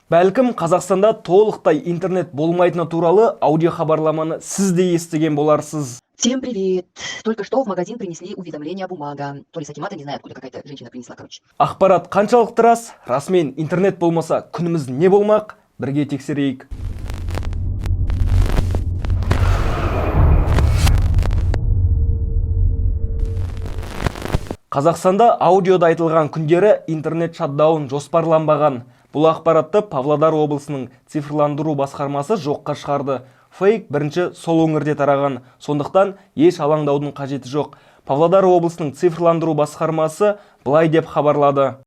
Бәлкім Қазақстанда толықтай интернет болмайтыны туралы аудио хабарламаны сіз де естіген боларсыз. Всем привет! Только что в магазин принесли уведомление бумага. То ли с Акимата, не знаю, откуда какая-то женщина принесла, короче. Ақпарат қаншалықты рас? Расымен интернет болмаса күніміз не болмақ? Бірге тексерейік. Қазақстанда аудиода айтылған күндері интернет шатдаун жоспарланбаған. Бұл ақпаратты Павлодар облысының цифрландыру басқармасы жоққа шығарды. Фейк бірінші сол өңірде тараған. Сондықтан еш алаңдаудың қажеті жоқ. Павлодар облысының цифрландыру басқармасы былай деп хабарлады.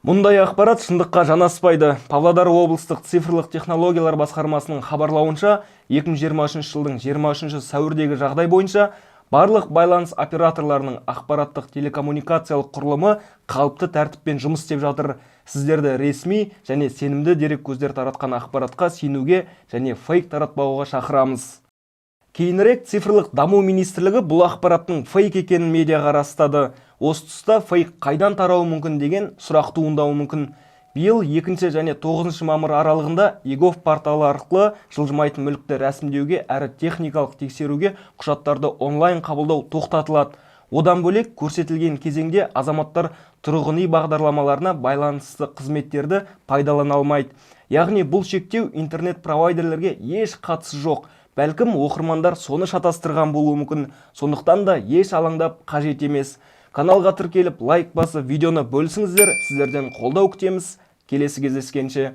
Мұндай ақпарат шындыққа жанаспайды. Павлодар облыстық цифрлық технологиялар басқармасының хабарлауынша 2023 жылдың 23 сәуірдегі жағдай бойынша барлық байланыс операторларының ақпараттық телекоммуникациялық құрылымы қалыпты тәртіппен жұмыс істеп жатыр. Сіздерді ресми және сенімді дерек көздер таратқан ақпаратқа сенуге және фейк таратпауға шақырамыз. Кейінірек цифрлық даму министрлігі бұл ақпараттың фейк екенін медиаға растады. Осы тұста фейк қайдан тарауы мүмкін деген сұрақ туындауы мүмкін. Биыл 2 және 9 мамыр аралығында егов порталы арқылы жылжымайтын мүлікті рәсімдеуге әрі техникалық тексеруге құжаттарды онлайн қабылдау тоқтатылады. Одан бөлек көрсетілген кезеңде азаматтар тұрғын үй бағдарламаларына байланысты қызметтерді пайдалана алмайды. Яғни бұл шектеу интернет провайдерлерге еш қатысы жоқ. Бәлкім оқырмандар соны шатастырған болуы мүмкін. Сондықтан да еш алаңдап қажет емес. Каналға тіркеліп лайк басып видеоны бөлісіңіздер. Сіздерден қолдау күтеміз. Келесі кездескенше.